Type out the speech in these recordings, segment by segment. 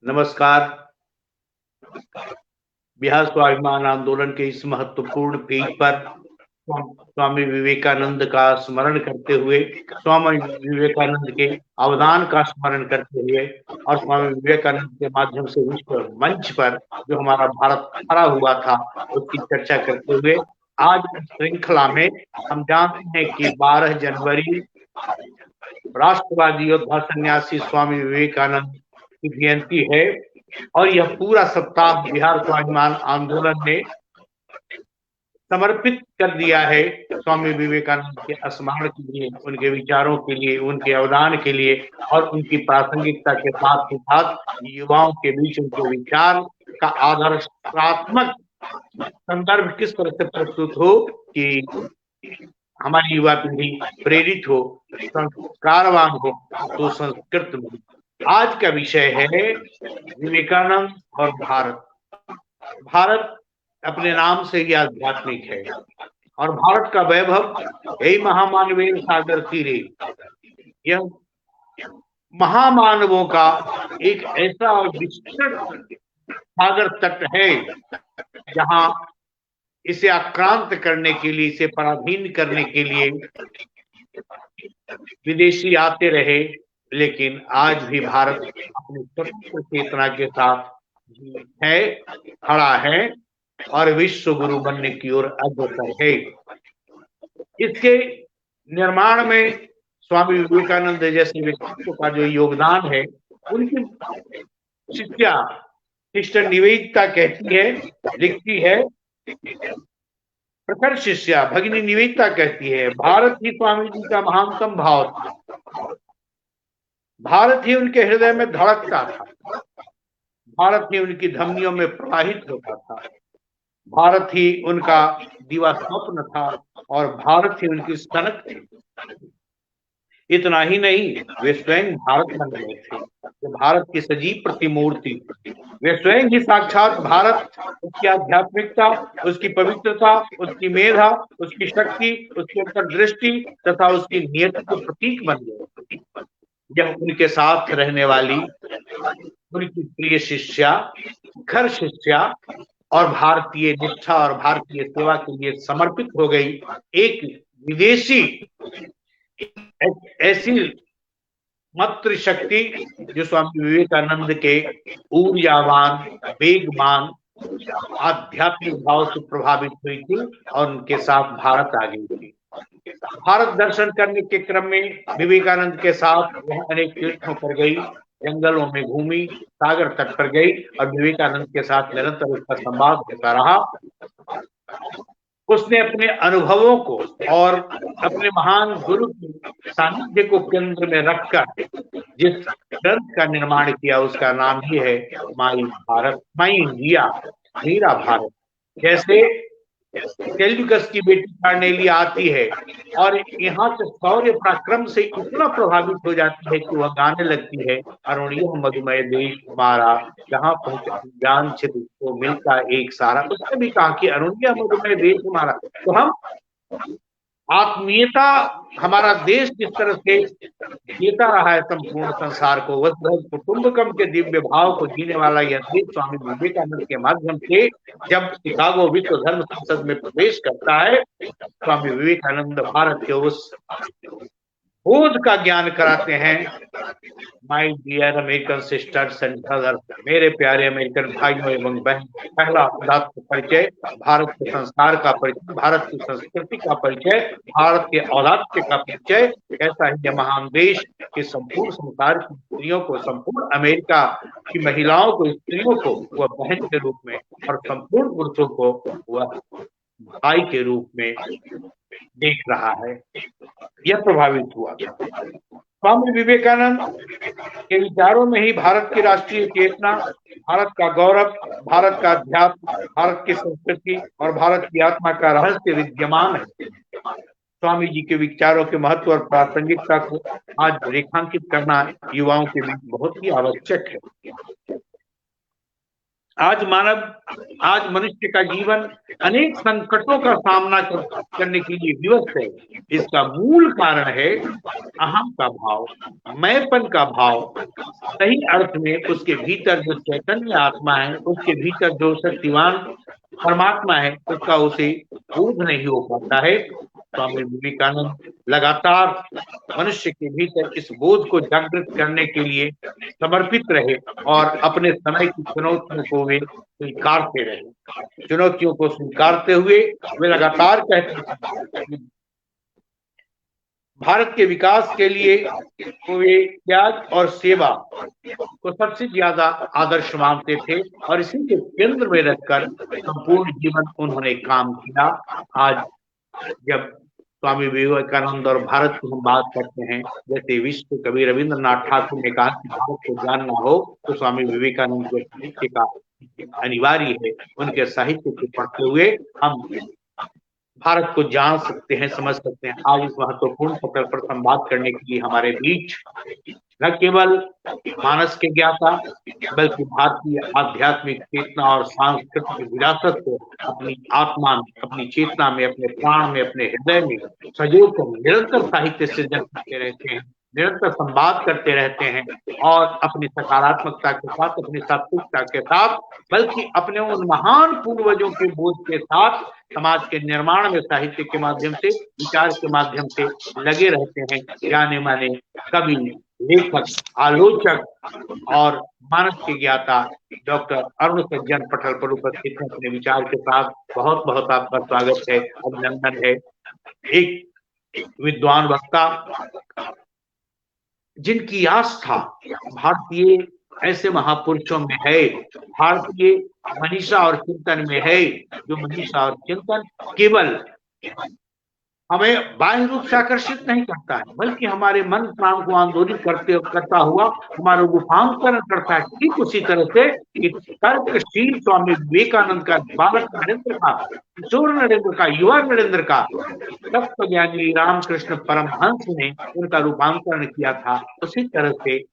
नमस्कार। बिहार स्वाभिमान आंदोलन के इस महत्वपूर्ण पेज पर स्वामी विवेकानंद का स्मरण करते हुए, स्वामी विवेकानंद के अवदान का स्मरण करते हुए और स्वामी विवेकानंद के माध्यम से विश्व मंच पर जो हमारा भारत खड़ा हुआ था उसकी चर्चा करते हुए आज इस श्रृंखला में हम जानते हैं कि 12 जनवरी राष्ट्रवादी योद्धा सन्यासी स्वामी विवेकानंद की जयंती है और यह पूरा सप्ताह बिहार स्वाभिमान आंदोलन ने समर्पित कर दिया है स्वामी विवेकानंद के स्मरण के लिए, उनके विचारों के लिए, उनके अवदान के लिए और उनकी प्रासंगिकता के साथ ही साथ युवाओं के बीच उनके विचार का आदर्शात्मक संदर्भ किस तरह से प्रस्तुत हो कि हमारी युवा पीढ़ी प्रेरित हो, संस्कारवान हो, तो संस्कृत में। आज का विषय है विवेकानंद और भारत। भारत अपने नाम से ही आध्यात्मिक है और भारत का वैभव यही महामानवीय सागर तीरे, यह महामानवों का एक ऐसा विस्तृत सागर तट है जहां इसे आक्रांत करने के लिए, इसे पराधीन करने के लिए विदेशी आते रहे, लेकिन आज भी भारत अपनी स्वतंत्र चेतना के साथ है, खड़ा है और विश्व गुरु बनने की ओर अग्रसर है। इसके निर्माण में स्वामी विवेकानंद जैसे व्यक्तित्व का जो योगदान है, उनकी शिष्या सिस्टर निवेदिता कहती है, लिखती है, प्रखर शिष्या भगिनी निवेदिता कहती है, भारत ही स्वामी जी का महानतम भाव था, भारत ही उनके हृदय में धड़कता था, भारत ही उनकी धमनियों में प्रवाहित होता था, भारत ही उनका दीवा स्वप्न था और भारत ही उनकी सनक थी। इतना ही नहीं, वे स्वयं भारत बन गए थे, वे भारत की सजीव प्रतिमूर्ति थी, वे स्वयं ही साक्षात भारत, उसकी आध्यात्मिकता, उसकी पवित्रता, उसकी मेधा, उसकी शक्ति, उसकी अंतर्दृष्टि तथा उसकी नियति के प्रतीक बन गए। यह उनके साथ रहने वाली उनकी प्रिय शिष्या, खर शिष्या और भारतीय निष्ठा और भारतीय सेवा के लिए समर्पित हो गई एक विदेशी, ऐसी मातृशक्ति जो स्वामी विवेकानंद के ऊर्जावान, वेगवान, आध्यात्मिक भाव से प्रभावित हुई थी और उनके साथ भारत आ गई थी। भारत दर्शन करने के क्रम में विवेकानंद के साथ वह अनेक तीर्थों पर गई, जंगलों में घूमी, सागर तट पर गई और विवेकानंद के साथ निरंतर उसका संवाद होता रहा। उसने अपने अनुभवों को और अपने महान गुरु की सानिध्य को केंद्र में रखकर जिस ग्रंथ का निर्माण किया उसका नाम ही है माई भारत, माई इंडिया, मेरा भारत। जैसे सेल्यूकस की बेटी कार्नेली आती है और यहाँ से शौर्य पराक्रम से इतना प्रभावित हो जाती है कि वह गाने लगती है, अरुणियः मधुमय देश हमारा, जहाँ पहुंचे ज्ञान छिद्र को मिलता एक सारा। उसने भी कहा कि अरुणियः मधुमय देश हमारा। तो हम आत्मीयता, हमारा देश जिस तरह से जीता रहा है संपूर्ण संसार को, वसुधैव कुटुंबकम के दिव्य भाव को जीने वाला यह देश स्वामी विवेकानंद के माध्यम से जब शिकागो विश्व धर्म संसद में प्रवेश करता है, स्वामी विवेकानंद भारत के उस बोध का ज्ञान कराते हैं। My dear American sisters and brothers, मेरे प्यारे अमेरिकन भाइयों एवं बहन, पहला पदार्थ परिचय, भारत के संस्कार का परिचय, भारत की संस्कृति का परिचय, भारत के औदात्य का परिचय, ऐसा ही यह महान देश के संपूर्ण संसार की स्त्रियों को, संपूर्ण अमेरिका की महिलाओं को, स्त्रियों को वह बहन के रूप में और संपूर्ण पुरुषों को वह भाई के रूप में देख रहा है। यह प्रभावित हुआ था। स्वामी विवेकानंद के विचारों में ही भारत की राष्ट्रीय चेतना, भारत का गौरव, भारत का अध्यात्म, भारत की संस्कृति और भारत की आत्मा का रहस्य विद्यमान है। स्वामी जी के विचारों के महत्व और प्रासंगिकता को आज रेखांकित करना युवाओं के बीच बहुत ही आवश्यक है। आज मनुष्य का जीवन अनेक संकटों का सामना करने के लिए विवश है। इसका मूल कारण है अहम का भाव, मैंपन का भाव। सही अर्थ में उसके भीतर जो चैतन्य आत्मा है, उसके भीतर जो शक्तिवान परमात्मा है, उसका उसे बोध नहीं हो पाता है। स्वामी विवेकानंद लगातार मनुष्य के भीतर इस बोध को जागृत करने के लिए समर्पित रहे और अपने समय की चुनौतियों को वे स्वीकारते रहे। चुनौतियों को स्वीकारते हुए वे लगातार कहते हैं भारत के विकास के लिए वे त्याग और सेवा को सबसे ज्यादा आदर्श मानते थे और इसी के केंद्र में रखकर संपूर्ण जीवन उन्होंने काम किया। आज जब स्वामी विवेकानंद और भारत की हम बात करते हैं, जैसे विश्व कवि रविंद्रनाथ ठाकुर ने कहा कि भारत को जानना हो तो स्वामी विवेकानंद के साहित्य का अनिवार्य है। उनके साहित्य को पढ़ते हुए हम भारत को जान सकते हैं, समझ सकते हैं। आज इस महत्वपूर्ण पटल पर संवाद करने के लिए हमारे बीच न केवल मानस के ज्ञाता बल्कि भारतीय आध्यात्मिक चेतना और सांस्कृतिक विरासत को अपनी आत्मा में, अपनी चेतना में, अपने प्राण में, अपने हृदय में सजोकर निरंतर साहित्य सृजन करते रहते हैं, निरंतर संवाद करते रहते हैं और अपनी सकारात्मकता के साथ, अपनी सात्विकता के साथ, बल्कि अपने उन महान पूर्वजों के बोध के साथ समाज के निर्माण में साहित्य के माध्यम से, विचार के माध्यम से लगे रहते हैं। जाने माने कवि, लेखक, आलोचक और मानस के ज्ञाता डॉक्टर अरुण सज्जन पटल पर उपस्थित हैं अपने विचार के साथ। बहुत बहुत आपका स्वागत है, अभिनंदन है। एक विद्वान वक्ता जिनकी आस्था भारतीय ऐसे महापुरुषों में है, भारतीय मनीषा और चिंतन में है, जो मनीषा और चिंतन केवल हमें बाह्य रूप से आकर्षित नहीं करता है, बल्कि हमारे मन प्राण को आंदोलित करता हुआ हमारा रूपांतरण करता है। ठीक उसी तरह से तर्कशील स्वामी विवेकानंद का, बालक नरेंद्र का, किशोर नरेंद्र का, युवा नरेंद्र का तत्वज्ञानी रामकृष्ण परमहंस ने उनका रूपांतरण किया था। उसी तरह से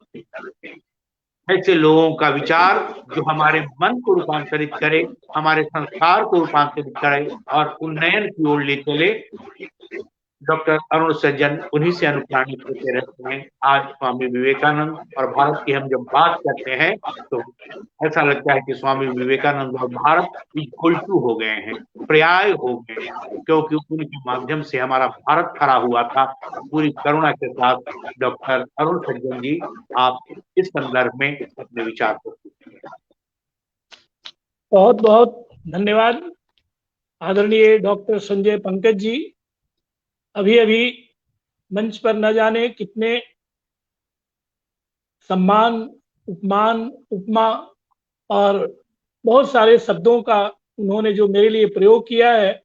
ऐसे लोगों का विचार जो हमारे मन को रूपांतरित करे, हमारे संस्कार को रूपांतरित करे और उन्नयन की ओर ले चले, डॉक्टर अरुण सज्जन उन्हीं से अनुप्राणित होते रहते हैं। आज स्वामी विवेकानंद और भारत की हम जब बात करते हैं तो ऐसा लगता है कि स्वामी विवेकानंद और भारत उल्टू हो गए हैं, पर्याय हो गए हैं, क्योंकि उनके माध्यम से हमारा भारत खड़ा हुआ था। पूरी करुणा के साथ डॉक्टर अरुण सज्जन जी, आप इस संदर्भ में अपने विचार को। बहुत बहुत धन्यवाद आदरणीय डॉक्टर संजय पंकज जी। अभी अभी मंच पर न जाने कितने सम्मान, उपमान, उपमा और बहुत सारे शब्दों का उन्होंने जो मेरे लिए प्रयोग किया है,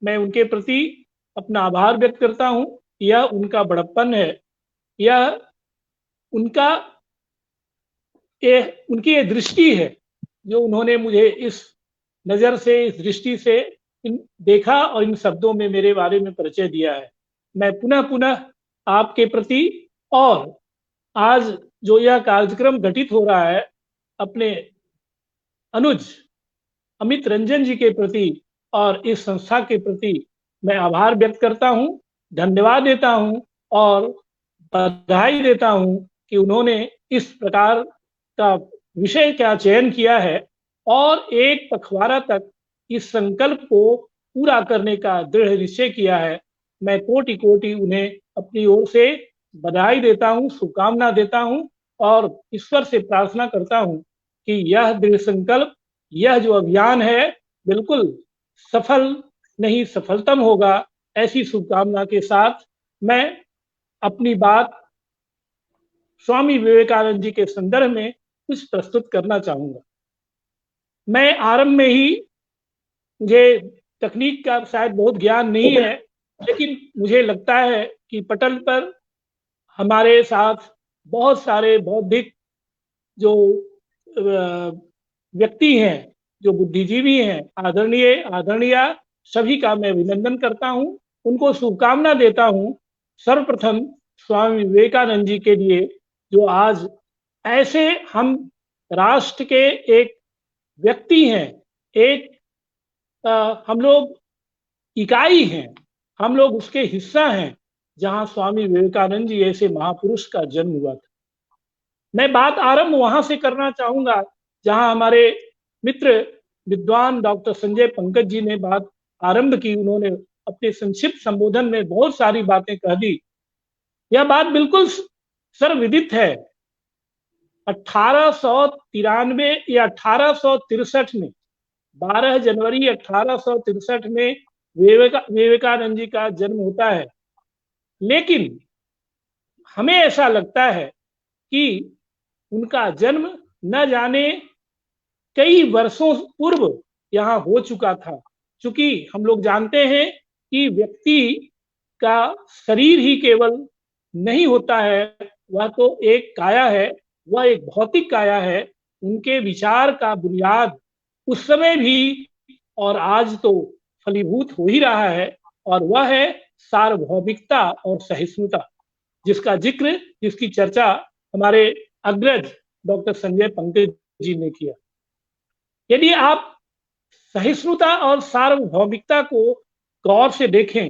मैं उनके प्रति अपना आभार व्यक्त करता हूं। यह उनका बड़प्पन है, यह उनकी ये दृष्टि है जो उन्होंने मुझे इस नज़र से, इस दृष्टि से देखा और इन शब्दों में मेरे बारे में परिचय दिया है। मैं पुनः पुनः आपके प्रति और आज जो यह कार्यक्रम घटित हो रहा है, अपने अनुज अमित रंजन जी के प्रति और इस संस्था के प्रति मैं आभार व्यक्त करता हूं, धन्यवाद देता हूं और बधाई देता हूं कि उन्होंने इस प्रकार का विषय का चयन किया है और एक पखवाड़ा तक इस संकल्प को पूरा करने का दृढ़ निश्चय किया है। मैं कोटि कोटि उन्हें अपनी ओर से बधाई देता हूं, शुभकामना देता हूं और ईश्वर से प्रार्थना करता हूं कि यह दृढ़ संकल्प, यह जो अभियान है बिल्कुल सफल नहीं सफलतम होगा। ऐसी शुभकामना के साथ मैं अपनी बात स्वामी विवेकानंद जी के संदर्भ में कुछ प्रस्तुत करना चाहूंगा। मैं आरंभ में ही, मुझे तकनीक का शायद बहुत ज्ञान नहीं है, लेकिन मुझे लगता है कि पटल पर हमारे साथ बहुत सारे बौद्धिक जो व्यक्ति हैं, जो बुद्धिजीवी हैं, आदरणीय सभी का मैं अभिनंदन करता हूं, उनको शुभकामना देता हूं। सर्वप्रथम स्वामी विवेकानंद जी के लिए जो आज ऐसे हम राष्ट्र के एक व्यक्ति हैं, एक हम लोग इकाई हैं, हम लोग उसके हिस्सा हैं, जहां स्वामी विवेकानंद जी ऐसे महापुरुष का जन्म हुआ था। मैं बात आरंभ वहां से करना चाहूंगा जहां हमारे मित्र विद्वान डॉक्टर संजय पंकज जी ने बात आरंभ की। उन्होंने अपने संक्षिप्त संबोधन में बहुत सारी बातें कह दी। यह बात बिल्कुल सर्वविदित है। 1893 या 1863 में, 12 जनवरी 1863 में विवेकानंद जी का जन्म होता है। लेकिन हमें ऐसा लगता है कि उनका जन्म न जाने कई वर्षों पूर्व यहाँ हो चुका था। चूंकि हम लोग जानते हैं कि व्यक्ति का शरीर ही केवल नहीं होता है, वह तो एक काया है, वह एक भौतिक काया है। उनके विचार का बुनियाद उस समय भी और आज तो फलीभूत हो ही रहा है, और वह है सार्वभौमिकता और सहिष्णुता, जिसका जिक्र, जिसकी चर्चा हमारे अग्रज डॉक्टर संजय पंकज जी ने किया। यदि आप सहिष्णुता और सार्वभौमिकता को गौर से देखें,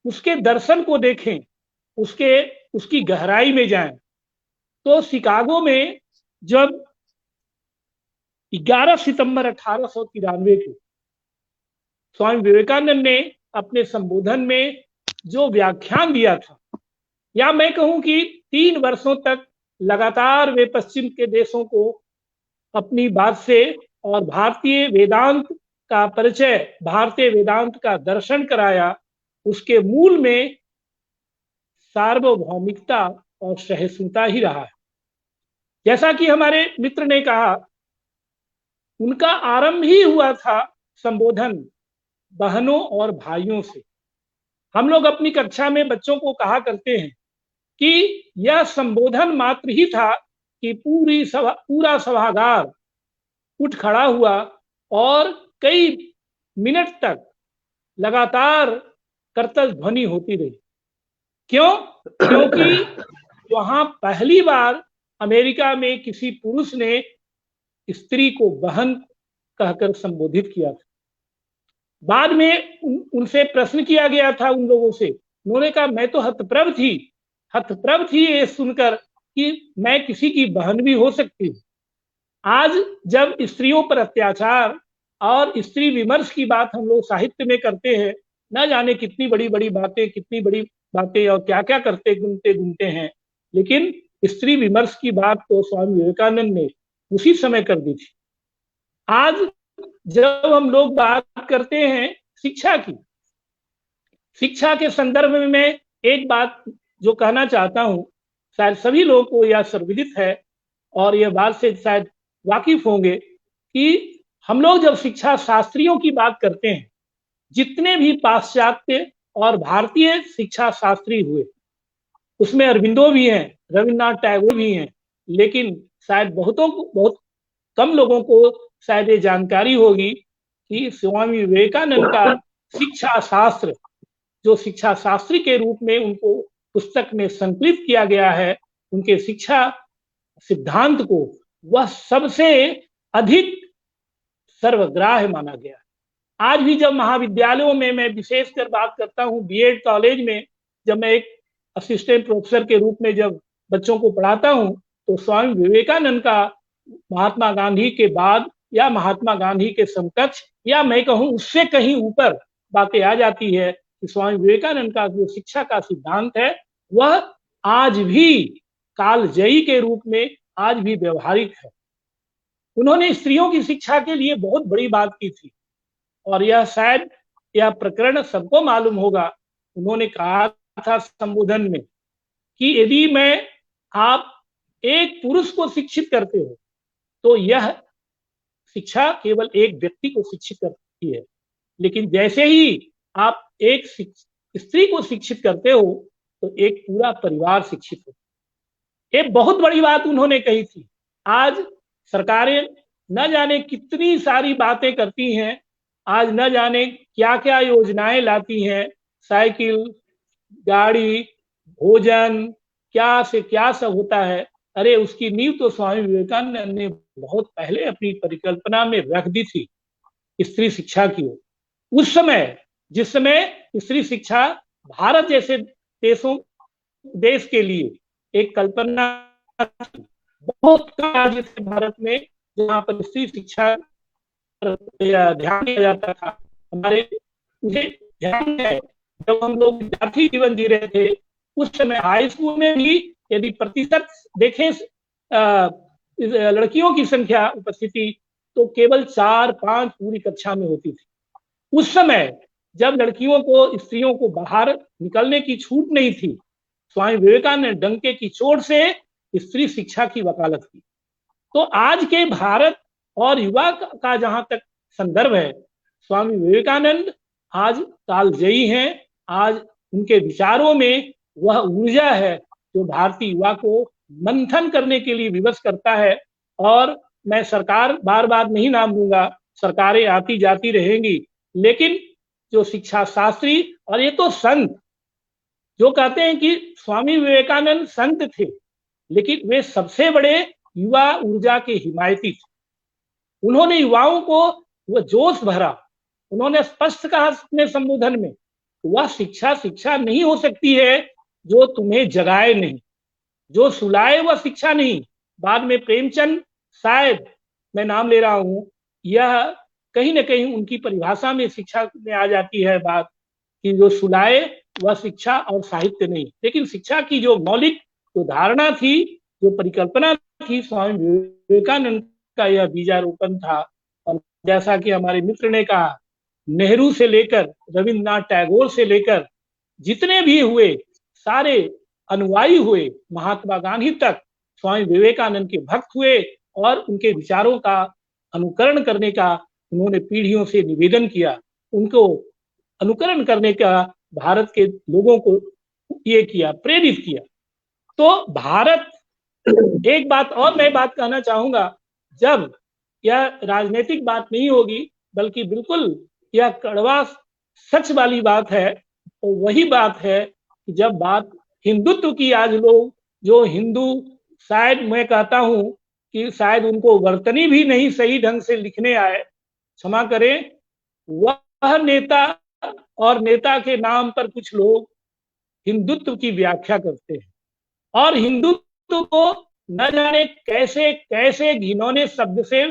उसके दर्शन को देखें, उसकी गहराई में जाएं, तो शिकागो में जब 11 सितंबर 1893 को स्वामी विवेकानंद ने अपने संबोधन में जो व्याख्यान दिया था, या मैं कहूं कि 3 वर्षों तक लगातार वे पश्चिम के देशों को अपनी बात से और भारतीय वेदांत का परिचय, भारतीय वेदांत का दर्शन कराया, उसके मूल में सार्वभौमिकता और सहिष्णुता ही रहा है। जैसा कि हमारे मित्र ने कहा, उनका आरंभ ही हुआ था संबोधन बहनों और भाइयों से। हम लोग अपनी कक्षा में बच्चों को कहा करते हैं कि यह संबोधन मात्र ही था कि पूरा सभागार उठ खड़ा हुआ और कई मिनट तक लगातार करतल ध्वनि होती रही। क्योंकि वहां पहली बार अमेरिका में किसी पुरुष ने स्त्री को बहन कहकर संबोधित किया था। बाद में उनसे प्रश्न किया गया था उन लोगों से, उन्होंने कहा मैं तो हतप्रभ थी ये सुनकर कि मैं किसी की बहन भी हो सकती हूँ। आज जब स्त्रियों पर अत्याचार और स्त्री विमर्श की बात हम लोग साहित्य में करते हैं, न जाने कितनी बड़ी बड़ी बातें और क्या क्या करते घूमते हैं, लेकिन स्त्री विमर्श की बात तो स्वामी विवेकानंद ने उसी समय कर दी थी। आज जब हम लोग बात करते हैं शिक्षा के संदर्भ में मैं एक बात जो कहना चाहता हूं, शायद सभी लोगों को यह सर्वविदित है और यह बात से शायद वाकिफ होंगे कि हम लोग जब शिक्षा शास्त्रियों की बात करते हैं, जितने भी पाश्चात्य और भारतीय शिक्षा शास्त्री हुए, उसमें अरविंदो भी हैं, रविन्द्रनाथ टैगोर भी हैं, लेकिन शायद बहुत कम लोगों को शायद ये जानकारी होगी कि स्वामी विवेकानंद का शिक्षा शास्त्र, जो शिक्षा शास्त्री के रूप में उनको पुस्तक में संकलित किया गया है, उनके शिक्षा सिद्धांत को, वह सबसे अधिक सर्वग्राह्य माना गया। आज भी जब महाविद्यालयों में मैं विशेषकर बात करता हूँ, बीएड कॉलेज में जब मैं एक असिस्टेंट प्रोफेसर के रूप में जब बच्चों को पढ़ाता हूँ, तो स्वामी विवेकानंद का महात्मा गांधी के बाद या महात्मा गांधी के समकक्ष या मैं कहूँ उससे कहीं ऊपर बातें आ जाती है कि स्वामी विवेकानंद का जो शिक्षा का सिद्धांत है, वह आज भी कालजयी के रूप में आज भी व्यवहारिक है। उन्होंने स्त्रियों की शिक्षा के लिए बहुत बड़ी बात की थी, और यह प्रकरण सबको मालूम होगा। उन्होंने कहा था संबोधन में कि यदि आप एक पुरुष को शिक्षित करते हो तो यह शिक्षा केवल एक व्यक्ति को शिक्षित करती है, लेकिन जैसे ही आप एक स्त्री को शिक्षित करते हो तो एक पूरा परिवार शिक्षित हो। एक बहुत बड़ी बात उन्होंने कही थी। आज सरकारें न जाने कितनी सारी बातें करती हैं, आज न जाने क्या क्या योजनाएं लाती हैं, साइकिल, गाड़ी, भोजन, क्या से क्या सब होता है, अरे उसकी नींव तो स्वामी विवेकानंद ने बहुत पहले अपनी परिकल्पना में रख दी थी, स्त्री शिक्षा की ओर। उस समय, जिस समय स्त्री शिक्षा भारत जैसे देश के लिए एक कल्पना थी, बहुत कम राज्य थे भारत में जहाँ पर स्त्री शिक्षा पर ध्यान दिया जाता था। हमारे, मुझे ध्यान है जब हम लोग विद्यार्थी जीवन जी रहे थे, उस समय हाई स्कूल में भी यदि प्रतिशत देखें लड़कियों की संख्या उपस्थिति, तो केवल 4-5 पूरी कक्षा में होती थी। उस समय जब लड़कियों को, स्त्रियों को बाहर निकलने की छूट नहीं थी, स्वामी विवेकानंद ने डंके की चोट से स्त्री शिक्षा की वकालत की। तो आज के भारत और युवा का जहां तक संदर्भ है, स्वामी विवेकानंद आज कालजयी हैं। आज उनके विचारों में वह ऊर्जा है जो भारतीय युवा को मंथन करने के लिए विवश करता है। और मैं सरकार बार बार नहीं नाम लूंगा, सरकारें आती जाती रहेंगी, लेकिन जो शिक्षा शास्त्री, और ये तो संत जो कहते हैं कि स्वामी विवेकानंद संत थे, लेकिन वे सबसे बड़े युवा ऊर्जा के हिमायती थे। उन्होंने युवाओं को वह जोश भरा। उन्होंने स्पष्ट कहा अपने संबोधन में, वह शिक्षा नहीं हो सकती है जो तुम्हें जगाए नहीं, जो सुलाए वह शिक्षा नहीं। बाद में प्रेमचंद, शायद मैं नाम ले रहा हूं, यह कहीं ना कहीं उनकी परिभाषा में शिक्षा में आ जाती है बात कि जो सुलाए वह शिक्षा और साहित्य नहीं। लेकिन शिक्षा की जो मौलिक जो धारणा थी, जो परिकल्पना थी, स्वामी विवेकानंद का यह बीजारोपण था। और जैसा कि हमारे मित्र ने कहा, नेहरू से लेकर रविन्द्रनाथ टैगोर से लेकर जितने भी हुए, सारे अनुयायी हुए महात्मा गांधी तक स्वामी विवेकानंद के भक्त हुए और उनके विचारों का अनुकरण करने का उन्होंने पीढ़ियों से निवेदन किया। उनको अनुकरण करने का भारत के लोगों को ये किया, प्रेरित किया। तो भारत, एक बात और मैं बात कहना चाहूंगा, जब यह राजनीतिक बात नहीं होगी बल्कि बिल्कुल यह कड़वा सच वाली बात है, तो वही बात है कि जब बात हिंदुत्व की, आज लोग जो हिंदू, शायद मैं कहता हूं कि शायद उनको वर्तनी भी नहीं सही ढंग से लिखने आए, क्षमा करें, वह नेता और नेता के नाम पर कुछ लोग हिंदुत्व की व्याख्या करते हैं और हिंदुत्व को न जाने कैसे कैसे घिनौने शब्द से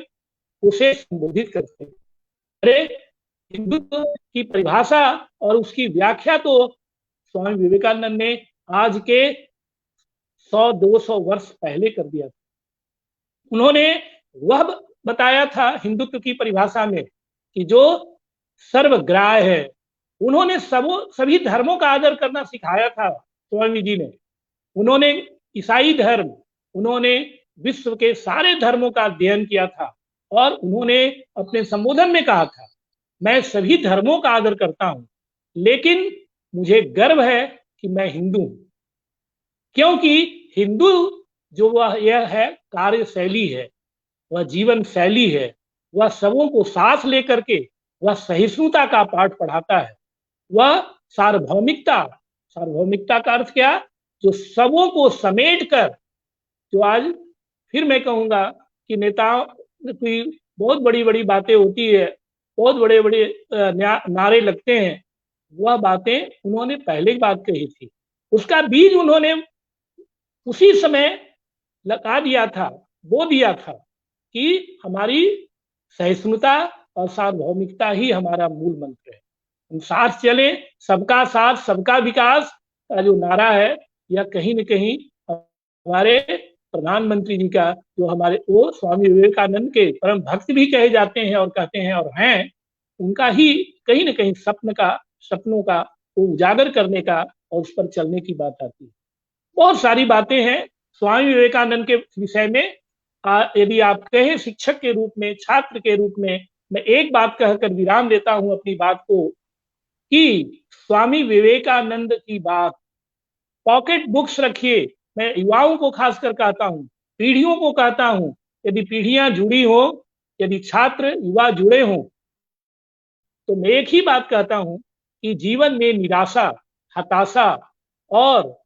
उसे संबोधित करते हैं। अरे हिंदुत्व की परिभाषा और उसकी व्याख्या तो स्वामी विवेकानंद ने आज के 100-200 वर्ष पहले कर दिया था। उन्होंने वह बताया था हिंदुत्व की परिभाषा में कि जो सर्वग्राह्य है। उन्होंने सभी धर्मों का आदर करना सिखाया था स्वामी जी ने। उन्होंने ईसाई धर्म, उन्होंने विश्व के सारे धर्मों का अध्ययन किया था और उन्होंने अपने संबोधन में कहा था, मैं सभी धर्मों का आदर करता हूं, लेकिन मुझे गर्व है कि मैं हिंदू हूं। क्योंकि हिंदू जो वह यह है कार्यशैली है, वह जीवन शैली है, वह सबों को साथ लेकर के वह सहिष्णुता का पाठ पढ़ाता है। वह सार्वभौमिकता का अर्थ क्या, जो सबों को समेट कर, जो आज फिर मैं कहूंगा कि नेताओं की बहुत बड़ी बड़ी बातें होती है, बहुत बड़े बड़े नारे लगते हैं, वह बातें उन्होंने पहले बात कही थी, उसका बीज उन्होंने उसी समय लगा दिया था, बो दिया था कि हमारी सहिष्णुता और सार्वभौमिकता ही हमारा मूल मंत्र है। हम साथ चले, सबका साथ सबका विकास का जो नारा है, यह कहीं न कहीं हमारे प्रधानमंत्री जी का, जो हमारे वो स्वामी विवेकानंद के परम भक्त भी कहे जाते हैं और कहते हैं और हैं, उनका ही कहीं न कहीं सपनों का वो उजागर करने का और उस पर चलने की बात आती है। बहुत सारी बातें हैं स्वामी विवेकानंद के विषय में। यदि आप कहें शिक्षक के रूप में, छात्र के रूप में, मैं एक बात कहकर विराम देता हूं अपनी बात को कि स्वामी विवेकानंद की बात, पॉकेट बुक्स रखिए। मैं युवाओं को खासकर कहता हूं, पीढ़ियों को कहता हूं, यदि पीढ़ियां जुड़ी हो, यदि छात्र युवा जुड़े हों, तो मैं एक ही बात कहता हूं कि जीवन में निराशा, हताशा और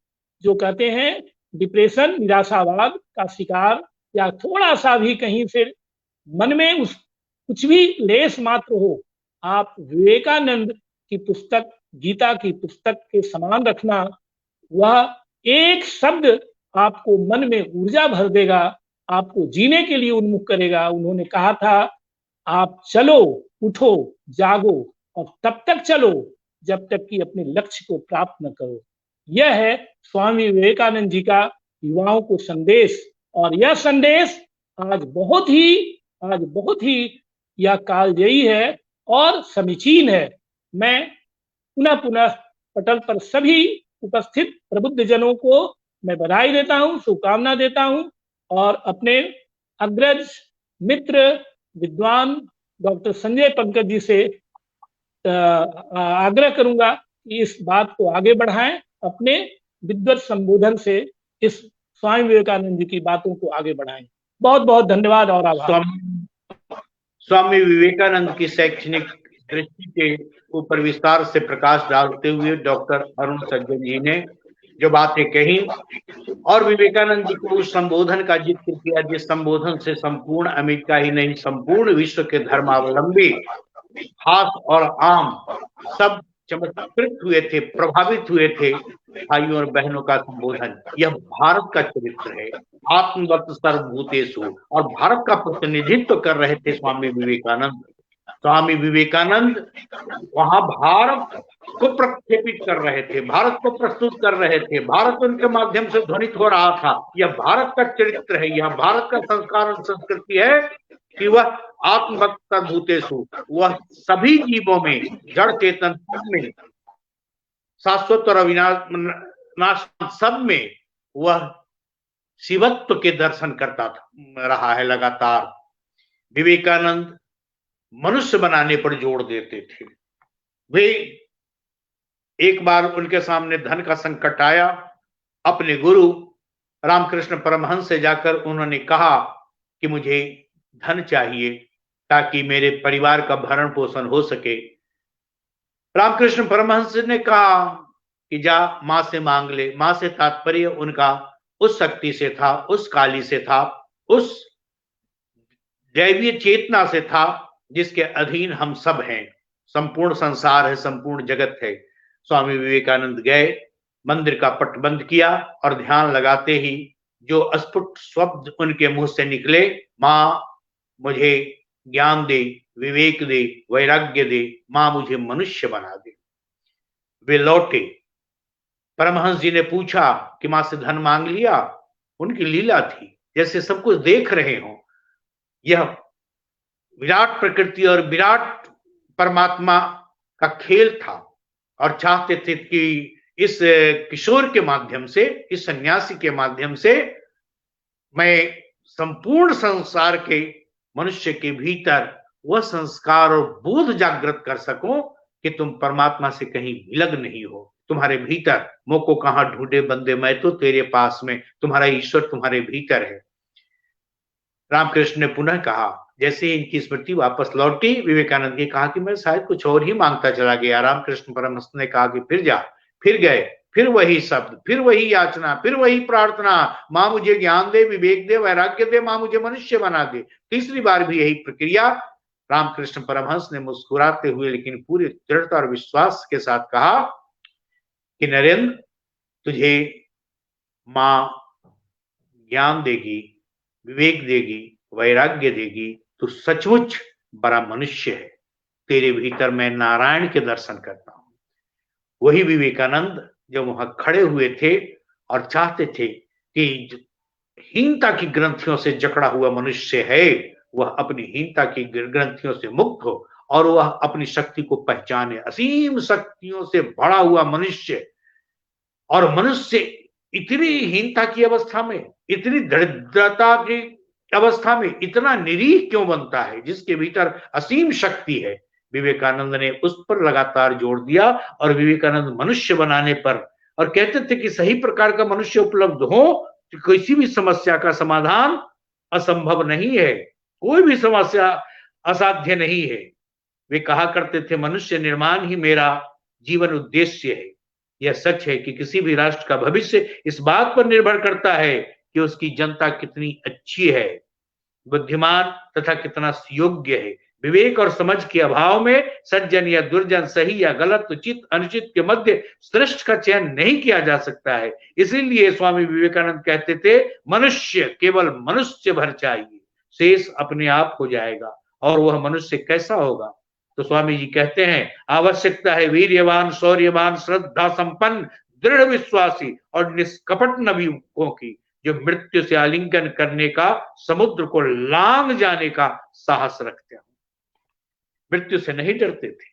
जो कहते हैं डिप्रेशन, निराशावाद का शिकार या थोड़ा सा भी कहीं से मन में उस कुछ भी लेस मात्र हो, आप विवेकानंद की पुस्तक, गीता की पुस्तक के समान रखना। वह एक शब्द आपको मन में ऊर्जा भर देगा, आपको जीने के लिए उन्मुख करेगा। उन्होंने कहा था, आप चलो, उठो, जागो और तब तक चलो जब तक कि अपने लक्ष्य को प्राप्त न करो। यह है स्वामी विवेकानंद जी का युवाओं को संदेश। और यह संदेश आज बहुत ही यह कालजयी है और समीचीन है। मैं पुनः पुनः पटल पर सभी उपस्थित प्रबुद्ध जनों को मैं बधाई देता हूं, शुभकामना देता हूं और अपने अग्रज मित्र विद्वान डॉक्टर संजय पंकज जी से आग्रह करूंगा कि इस बात को आगे बढ़ाएं, अपने विद्वत संबोधन से इस स्वामी विवेकानंद जी की बातों को आगे बढ़ाएं। बहुत बहुत धन्यवाद और आभार। स्वामी विवेकानंद की शैक्षणिक दृष्टि के ऊपर विस्तार से प्रकाश डालते हुए डॉक्टर अरुण सज्जन जी ने जो बातें कही और विवेकानंद जी को उस संबोधन का जिक्र किया जिस संबोधन से संपूर्ण अमेरिका ही नहीं संपूर्ण विश्व के धर्मावलंबी खास और आम सब चमत्कृत हुए थे, प्रभावित हुए थे। भाइयों और बहनों का संबोधन यह भारत का चरित्र है, आत्मवत् सर्वभूतेषु, और भारत का प्रतिनिधित्व कर रहे थे स्वामी विवेकानंद। स्वामी विवेकानंद वहां भारत को प्रक्षेपित कर रहे थे, भारत को प्रस्तुत कर रहे थे, भारत उनके माध्यम से ध्वनित हो रहा था। यह भारत का चरित्र है, यह भारत का संस्कार और संस्कृति है कि वह आत्मभक्त भूतेषु, वह सभी जीवों में, जड़ चेतन सब में, शाश्वत और अविनाश सब में वह शिवत्व के दर्शन करता रहा है लगातार। विवेकानंद मनुष्य बनाने पर जोर देते थे। वे एक बार उनके सामने धन का संकट आया, अपने गुरु रामकृष्ण परमहंस से जाकर उन्होंने कहा कि मुझे धन चाहिए ताकि मेरे परिवार का भरण पोषण हो सके। रामकृष्ण परमहंस ने कहा कि जा मां से मांग ले। मां से तात्पर्य उनका उस शक्ति से था, उस काली से था, उस दैवीय चेतना से था जिसके अधीन हम सब हैं। संपूर्ण संसार है, संपूर्ण जगत है। स्वामी विवेकानंद गए, मंदिर का पट बंद किया और ध्यान लगाते ही जो अस्फुट शब्द उनके मुंह से निकले, मां मुझे ज्ञान दे, विवेक दे, वैराग्य दे, मां मुझे मनुष्य बना दे। वे लौटे। परमहंस जी ने पूछा कि मां से धन मांग लिया? उनकी लीला थी, जैसे सब कुछ देख रहे हो। यह विराट प्रकृति और विराट परमात्मा का खेल था और चाहते थे कि इस किशोर के माध्यम से, इस सन्यासी के माध्यम से मैं संपूर्ण संसार के मनुष्य के भीतर वह संस्कार और बोध जागृत कर सकूं कि तुम परमात्मा से कहीं विलग नहीं हो। तुम्हारे भीतर मोह को कहां ढूंढे बंदे, मैं तो तेरे पास में, तुम्हारा ईश्वर तुम्हारे भीतर है। रामकृष्ण ने पुनः कहा, जैसे ही इनकी स्मृति वापस लौटी, विवेकानंद ने कहा कि मैं शायद कुछ और ही मांगता चला गया। रामकृष्ण परमहंस ने कहा कि फिर जा। फिर गए, फिर वही शब्द, फिर वही याचना, फिर वही प्रार्थना, मां मुझे ज्ञान दे, विवेक दे, वैराग्य दे, मां मुझे मनुष्य बना दे। तीसरी बार भी यही प्रक्रिया। रामकृष्ण परमहंस ने मुस्कुराते हुए लेकिन पूरी दृढ़ता और विश्वास के साथ कहा कि नरेंद्र, तुझे मां ज्ञान देगी, विवेक देगी, वैराग्य देगी, तू सचमुच बड़ा मनुष्य है। तेरे भीतर मैं नारायण के दर्शन करता हूं। वही विवेकानंद जब वहां खड़े हुए थे और चाहते थे कि हीनता की ग्रंथियों से जकड़ा हुआ मनुष्य है वह अपनी हीनता की ग्रंथियों से मुक्त हो और वह अपनी शक्ति को पहचाने। असीम शक्तियों से भरा हुआ मनुष्य, और मनुष्य इतनी हीनता की अवस्था में, इतनी दरिद्रता की अवस्था में इतना निरीह क्यों बनता है जिसके भीतर असीम शक्ति है। विवेकानंद ने उस पर लगातार जोर दिया और विवेकानंद मनुष्य बनाने पर, और कहते थे कि सही प्रकार का मनुष्य उपलब्ध हो तो किसी भी समस्या का समाधान असंभव नहीं है, कोई भी समस्या असाध्य नहीं है। वे कहा करते थे, मनुष्य निर्माण ही मेरा जीवन उद्देश्य है। यह सच है कि किसी भी राष्ट्र का भविष्य इस बात पर निर्भर करता है कि उसकी जनता कितनी अच्छी है, बुद्धिमान तथा कितना योग्य है। विवेक और समझ के अभाव में सज्जन या दुर्जन, सही या गलत, उचित अनुचित के मध्य श्रेष्ठ का चयन नहीं किया जा सकता है। इसीलिए स्वामी विवेकानंद कहते थे, मनुष्य केवल मनुष्य भर चाहिए, शेष अपने आप हो जाएगा। और वह मनुष्य कैसा होगा? तो स्वामी जी कहते हैं, आवश्यकता है वीर्यवान, शौर्यवान, श्रद्धा संपन्न, दृढ़ विश्वासी और निष्कपट नबीयों की, जो मृत्यु से आलिंगन करने का, समुद्र को लांग जाने का साहस रखते हैं। मृत्यु से नहीं डरते थे,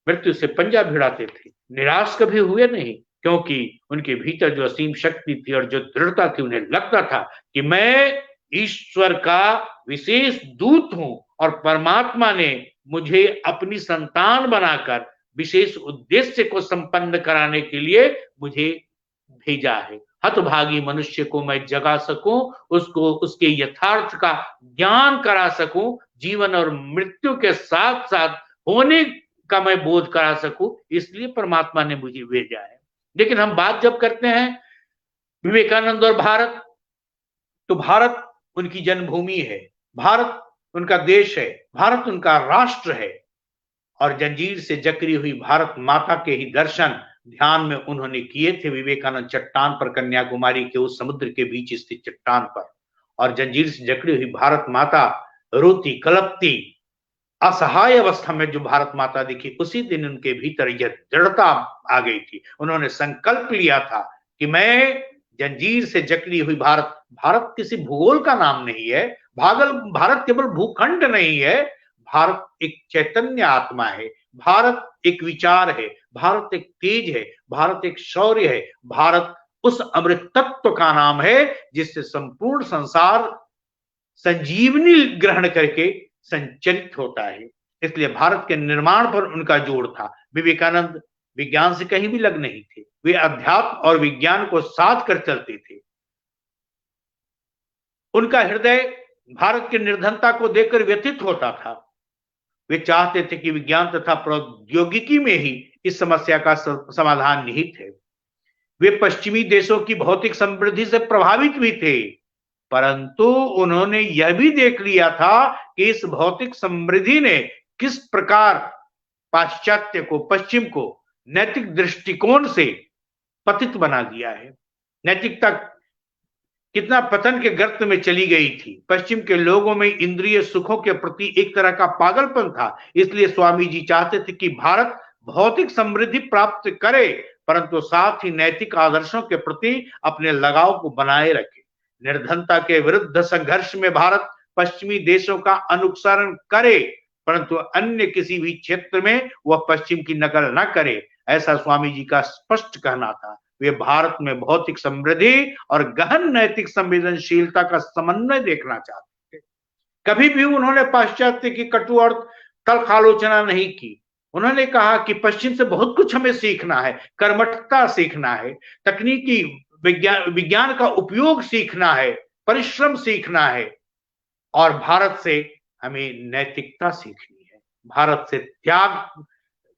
मृत्यु से पंजा भिड़ाते थे, निराश कभी हुए नहीं, क्योंकि उनके भीतर जो असीम शक्ति थी और जो दृढ़ता थी, उन्हें लगता था कि मैं ईश्वर का विशेष दूत हूं और परमात्मा ने मुझे अपनी संतान बनाकर विशेष उद्देश्य को संपन्न कराने के लिए मुझे भेजा है। हतभागी मनुष्य को मैं जगा सकूं, उसको उसके यथार्थ का ज्ञान करा सकूं, जीवन और मृत्यु के साथ साथ होने का मैं बोध करा सकूं, इसलिए परमात्मा ने मुझे भेजा है। लेकिन हम बात जब करते हैं विवेकानंद और भारत, तो भारत उनकी जन्मभूमि है, भारत उनका देश है, भारत उनका राष्ट्र है। और जंजीर से जकड़ी हुई भारत माता के ही दर्शन ध्यान में उन्होंने किए थे विवेकानंद, चट्टान पर, कन्याकुमारी के उस समुद्र के बीच स्थित चट्टान पर। और जंजीर से जकड़ी हुई भारत माता रोती कलपती असहाय अवस्था में जो भारत माता दिखी, उसी दिन उनके भीतर यह दृढ़ता आ गई थी। उन्होंने संकल्प लिया था कि मैं जंजीर से जकड़ी हुई भारत, भारत किसी भूगोल का नाम नहीं है, भारत केवल भूखंड नहीं है, भारत एक चैतन्य आत्मा है, भारत एक विचार है, भारत एक तेज है, भारत एक शौर्य है, भारत उस अमृत तत्व का नाम है जिससे संपूर्ण संसार संजीवनी ग्रहण करके संचरित होता है। इसलिए भारत के निर्माण पर उनका जोर था। विवेकानंद विज्ञान से कहीं भी लग नहीं थे, वे अध्यात्म और विज्ञान को साथ कर चलते थे। उनका हृदय भारत की निर्धनता को देखकर व्यथित होता था। वे चाहते थे कि विज्ञान तथा प्रौद्योगिकी में ही इस समस्या का समाधान निहित है। वे पश्चिमी देशों की भौतिक समृद्धि से प्रभावित भी थे, परंतु उन्होंने यह भी देख लिया था कि इस भौतिक समृद्धि ने किस प्रकार पाश्चात्य को, पश्चिम को नैतिक दृष्टिकोण से पतित बना दिया है। नैतिकता कितना पतन के गर्त में चली गई थी। पश्चिम के लोगों में इंद्रिय सुखों के प्रति एक तरह का पागलपन था। इसलिए स्वामी जी चाहते थे कि भारत भौतिक समृद्धि प्राप्त करे, परंतु साथ ही नैतिक आदर्शों के प्रति अपने लगाव को बनाए रखे। निर्धनता के विरुद्ध संघर्ष में भारत पश्चिमी देशों का अनुसरण करे, परंतु अन्य किसी भी क्षेत्र में वह पश्चिम की नकल न करे, ऐसा स्वामी जी का स्पष्ट कहना था। वे भारत में भौतिक समृद्धि और गहन नैतिक संवेदनशीलता का समन्वय देखना चाहते थे। कभी भी उन्होंने पाश्चात्य की कटु और तल्ख आलोचना नहीं की। उन्होंने कहा कि पश्चिम से बहुत कुछ हमें सीखना है, कर्मठता सीखना है, तकनीकी विज्ञान का उपयोग सीखना है, परिश्रम सीखना है, और भारत से हमें नैतिकता सीखनी है, भारत से त्याग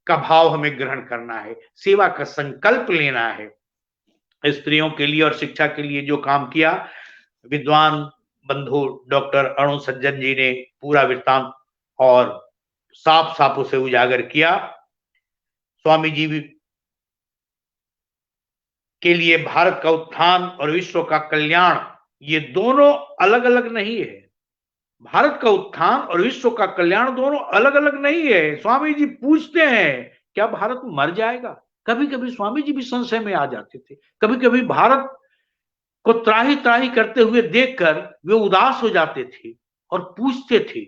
का भाव हमें ग्रहण करना है, सेवा का संकल्प लेना है। स्त्रियों के लिए और शिक्षा के लिए जो काम किया, विद्वान बंधु डॉक्टर अरुण सज्जन जी ने पूरा वृत्तांत और साफ साफ उसे उजागर किया। स्वामी जी के लिए भारत का उत्थान और विश्व का कल्याण, ये दोनों अलग अलग नहीं है। भारत का उत्थान और विश्व का कल्याण दोनों अलग अलग नहीं है। स्वामी जी पूछते हैं, क्या भारत मर जाएगा? कभी कभी स्वामी जी भी संशय में आ जाते थे। कभी कभी भारत को त्राही त्राही करते हुए देखकर वे उदास हो जाते थे और पूछते थे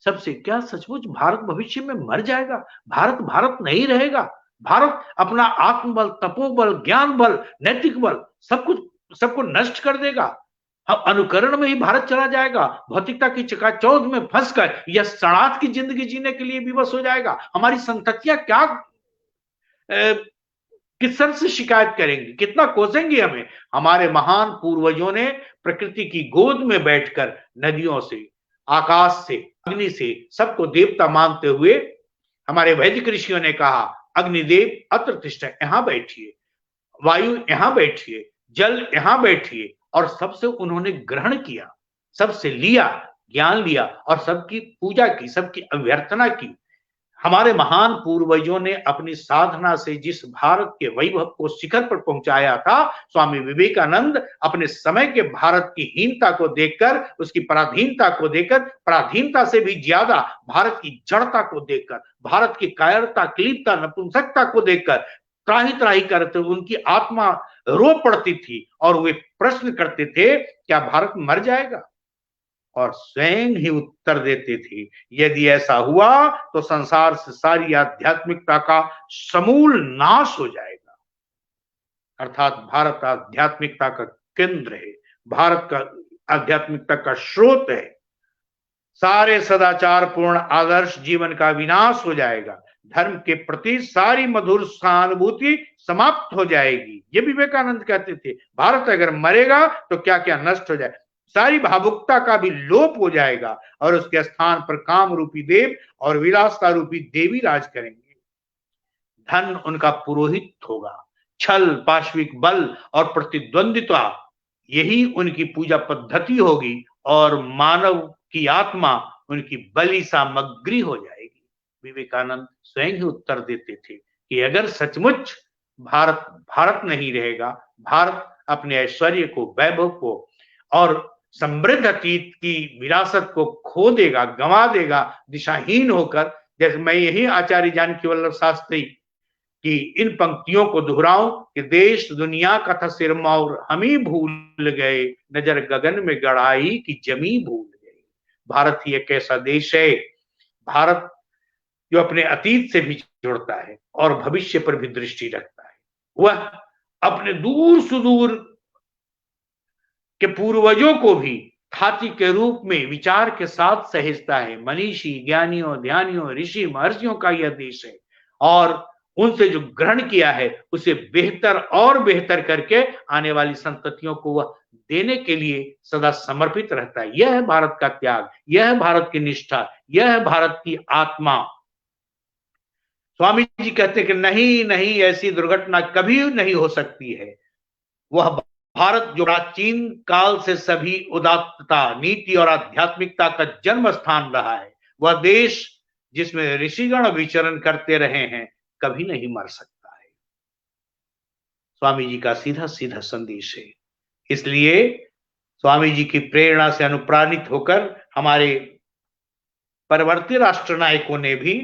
सबसे, क्या सचमुच भारत भविष्य में मर जाएगा? भारत भारत नहीं रहेगा? भारत अपना आत्मबल, तपोबल, ज्ञान बल, नैतिक बल सबको नष्ट कर देगा? हम अनुकरण में ही भारत चला जाएगा? भौतिकता की चकाचौंध में फंसकर यह सड़ात की जिंदगी जीने के लिए विवश हो जाएगा? हमारी संततियां क्या किस तरह से शिकायत करेंगी, कितना कोसेंगी हमें? हमारे महान पूर्वजों ने प्रकृति की गोद में बैठकर नदियों से, आकाश से, अग्नि से सबको देवता मानते हुए हमारे वैदिक ऋषियों ने कहा, अग्निदेव अत्र तिष्ठ, यहां बैठिए। वायु यहाँ बैठिए, जल यहाँ बैठिए, और सबसे उन्होंने ग्रहण किया, सबसे लिया, ज्ञान लिया और सबकी पूजा की, सबकी अभ्यर्थना की। हमारे महान पूर्वजों ने अपनी साधना से जिस भारत के वैभव को शिखर पर पहुंचाया था, स्वामी विवेकानंद अपने समय के भारत की हीनता को देखकर, उसकी पराधीनता को देखकर, पराधीनता से भी ज्यादा भारत की जड़ता को देखकर, भारत की कायरता, क्लीबता, नपुंसकता को देखकर त्राही त्राही करते, उनकी आत्मा रो पड़ती थी और वे प्रश्न करते थे, क्या भारत मर जाएगा? और स्वयं ही उत्तर देते थे, यदि ऐसा हुआ तो संसार से सारी आध्यात्मिकता का समूल नाश हो जाएगा। अर्थात भारत आध्यात्मिकता का केंद्र है, भारत का आध्यात्मिकता का स्रोत है। सारे सदाचार पूर्ण आदर्श जीवन का विनाश हो जाएगा, धर्म के प्रति सारी मधुर सहानुभूति समाप्त हो जाएगी। ये विवेकानंद कहते थे, भारत अगर मरेगा तो क्या क्या नष्ट हो जाए, सारी भावुकता का भी लोप हो जाएगा और उसके स्थान पर काम रूपी देव और विलासता रूपी देवी राज करेंगे। धन उनका पुरोहित होगा, छल, पाशविक बल और प्रतिद्वंदिता यही उनकी पूजा पद्धति होगी और मानव की आत्मा उनकी बलि सामग्री हो जाएगी। विवेकानंद स्वयं ही उत्तर देते थे कि अगर सचमुच भारत भारत नहीं रहेगा, भारत अपने ऐश्वर्य को, वैभव को और समृद्ध अतीत की विरासत को खो देगा, गंवा देगा, दिशाहीन होकर। जैसे मैं यही आचार्य जानकी वल्लभ शास्त्री की इन पंक्तियों को दोहराऊं कि देश दुनिया का था सिरमौर, हम ही भूल गए, नजर गगन में गड़ाई की जमी भूल गए। भारत ही एक ऐसा देश है, भारत जो अपने अतीत से भी जुड़ता है और भविष्य पर भी दृष्टि रखता है। वह अपने दूर सुदूर के पूर्वजों को भी ख्याति के रूप में विचार के साथ सहेजता है। मनीषी, ज्ञानियों, ध्यानियों, ऋषि, महर्षियों का यह देश है और उनसे जो ग्रहण किया है उसे बेहतर और बेहतर करके आने वाली संततियों को वह देने के लिए सदा समर्पित रहता है। यह है भारत का त्याग, यह है भारत की निष्ठा, यह है भारत की आत्मा। स्वामी जी कहते हैं कि नहीं नहीं, ऐसी दुर्घटना कभी नहीं हो सकती है। वह भारत जो प्राचीन काल से सभी उदात्तता, नीति और आध्यात्मिकता का जन्म स्थान रहा है, वह देश जिसमें ऋषिगण विचरण करते रहे हैं, कभी नहीं मर सकता है। स्वामी जी का सीधा सीधा संदेश है। इसलिए स्वामी जी की प्रेरणा से अनुप्राणित होकर हमारे परवर्ती राष्ट्र नायकों ने भी,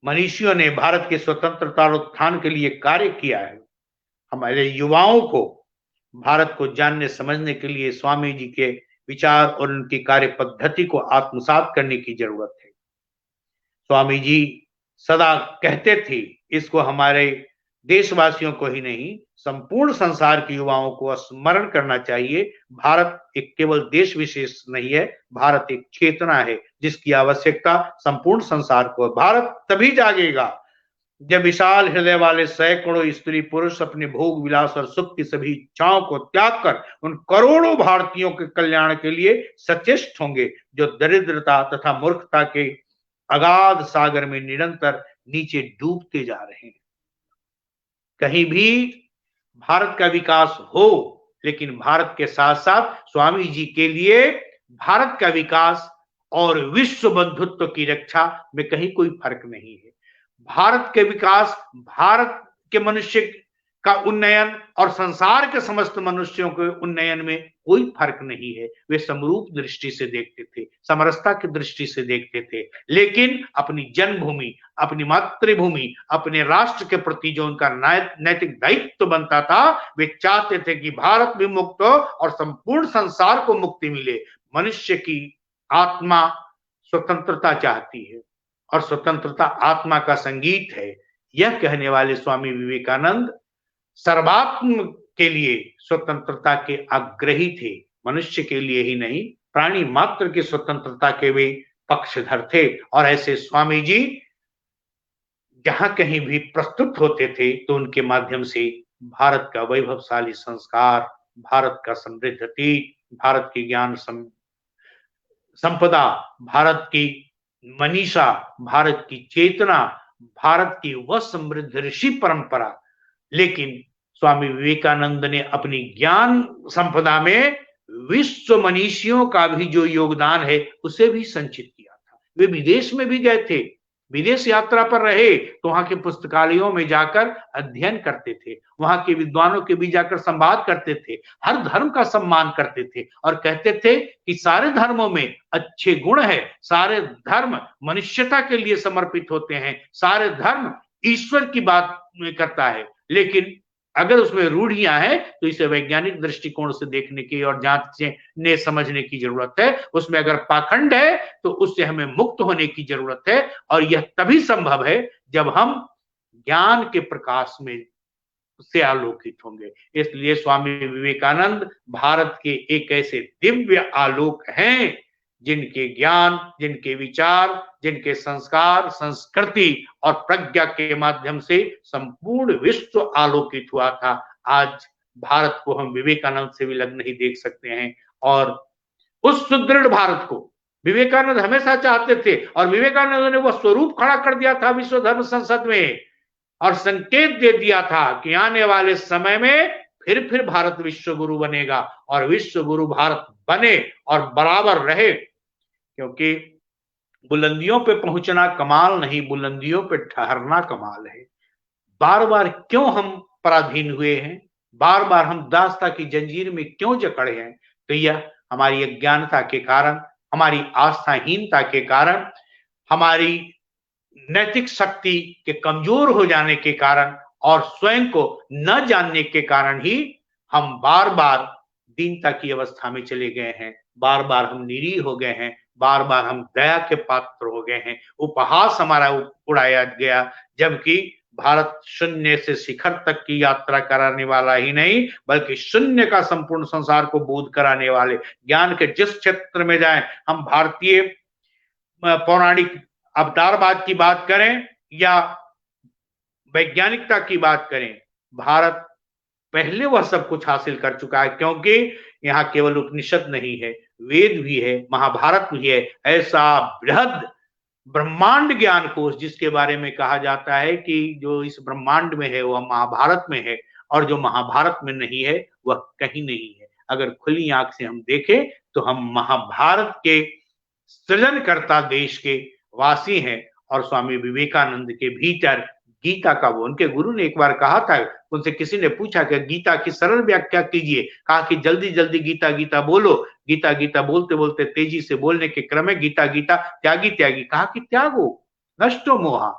मनीषियों ने भारत के स्वतंत्रता और उत्थान के लिए कार्य किया है। हमारे युवाओं को भारत को जानने समझने के लिए स्वामी जी के विचार और उनकी कार्य पद्धति को आत्मसात करने की जरूरत है। स्वामी जी सदा कहते थे, इसको हमारे देशवासियों को ही नहीं, संपूर्ण संसार के युवाओं को स्मरण करना चाहिए। भारत एक केवल देश विशेष नहीं है, भारत एक चेतना है जिसकी आवश्यकता संपूर्ण संसार को। भारत तभी जागेगा जब विशाल हृदय वाले सैकड़ों स्त्री पुरुष अपने भोग विलास और सुख की सभी इच्छाओं को त्याग कर उन करोड़ों भारतीयों के कल्याण के लिए सचेष्ट होंगे जो दरिद्रता तथा मूर्खता के अगाध सागर में निरंतर नीचे डूबते जा रहे हैं। कहीं भी भारत का विकास हो, लेकिन भारत के साथ साथ स्वामी जी के लिए भारत का विकास और विश्व बंधुत्व की रक्षा में कहीं कोई फर्क नहीं है। भारत के विकास, भारत के मनुष्य का उन्नयन और संसार के समस्त मनुष्यों के उन्नयन में कोई फर्क नहीं है। वे समरूप दृष्टि से देखते थे, समरसता की दृष्टि से देखते थे, लेकिन अपनी जन्मभूमि, अपनी मातृभूमि, अपने राष्ट्र के प्रति जो उनका नैतिक दायित्व बनता था, वे चाहते थे कि भारत भी मुक्त हो और संपूर्ण संसार को मुक्ति मिले। मनुष्य की आत्मा स्वतंत्रता चाहती है और स्वतंत्रता आत्मा का संगीत है। यह कहने वाले स्वामी विवेकानंद सर्वात्म के लिए स्वतंत्रता के आग्रही थे, मनुष्य के लिए ही नहीं, प्राणी मात्र की स्वतंत्रता के वे पक्षधर थे। और ऐसे स्वामी जी जहां कहीं भी प्रस्तुत होते थे तो उनके माध्यम से भारत का वैभवशाली संस्कार, भारत का समृद्ध अतीत, भारत की ज्ञान संपदा, भारत की मनीषा, भारत की चेतना, भारत की वह समृद्ध ऋषि परंपरा। लेकिन स्वामी विवेकानंद ने अपनी ज्ञान संपदा में विश्व मनीषियों का भी जो योगदान है उसे भी संचित किया था। वे विदेश में भी गए थे, विदेश यात्रा पर रहे तो वहां के पुस्तकालयों में जाकर अध्ययन करते थे, वहां के विद्वानों के बीच जाकर संवाद करते थे, हर धर्म का सम्मान करते थे और कहते थे कि सारे धर्मों में अच्छे गुण है, सारे धर्म मनुष्यता के लिए समर्पित होते हैं, सारे धर्म ईश्वर की बात करता है, लेकिन अगर उसमें रूढ़ियां हैं तो इसे वैज्ञानिक दृष्टिकोण से देखने की और जांचने समझने की जरूरत है। उसमें अगर पाखंड है तो उससे हमें मुक्त होने की जरूरत है और यह तभी संभव है जब हम ज्ञान के प्रकाश में से आलोकित होंगे। इसलिए स्वामी विवेकानंद भारत के एक ऐसे दिव्य आलोक हैं जिनके ज्ञान, जिनके विचार, जिनके संस्कार, संस्कृति और प्रज्ञा के माध्यम से संपूर्ण विश्व आलोकित हुआ था। आज भारत को हम विवेकानंद से भी लग नहीं देख सकते हैं और उस सुदृढ़ भारत को विवेकानंद हमेशा चाहते थे और विवेकानंद ने वह स्वरूप खड़ा कर दिया था विश्व धर्म संसद में और संकेत दे दिया था कि आने वाले समय में फिर भारत विश्व गुरु बनेगा और विश्व गुरु भारत बने और बराबर रहे, क्योंकि बुलंदियों पे पहुंचना कमाल नहीं, बुलंदियों पे ठहरना कमाल है। बार बार क्यों हम पराधीन हुए हैं, बार बार हम दास्ता की जंजीर में क्यों जकड़े हैं, तो यह हमारी अज्ञानता के कारण, हमारी आस्थाहीनता के कारण, हमारी नैतिक शक्ति के कमजोर हो जाने के कारण और स्वयं को न जानने के कारण ही हम बार बार दीनता की अवस्था में चले गए हैं, बार बार हम निरीह हो गए हैं, बार बार हम दया के पात्र हो गए हैं, उपहास हमारा उड़ाया गया, जबकि भारत शून्य से शिखर तक की यात्रा कराने वाला ही नहीं बल्कि शून्य का संपूर्ण संसार को बोध कराने वाले, ज्ञान के जिस क्षेत्र में जाएं, हम भारतीय पौराणिक अवतारवाद की बात करें या वैज्ञानिकता की बात करें, भारत पहले वह सब कुछ हासिल कर चुका है, क्योंकि यहाँ केवल उपनिषद नहीं है, वेद भी है, महाभारत भी है, ऐसा बृहद ब्रह्मांड ज्ञान कोश जिसके बारे में कहा जाता है कि जो इस ब्रह्मांड में है वह महाभारत में है और जो महाभारत में नहीं है वह कहीं नहीं है। अगर खुली आंख से हम देखें तो हम महाभारत के सृजनकर्ता देश के वासी हैं और स्वामी विवेकानंद के भीतर गीता का, वो उनके गुरु ने एक बार कहा था, उनसे किसी ने पूछा कि गीता की सरल व्याख्या कीजिए, कहा कि जल्दी जल्दी गीता गीता बोलो, गीता गीता बोलते बोलते तेजी से बोलने के क्रम में गीता गीता त्यागी त्यागी, कहा कि त्यागो नष्टो मोहा।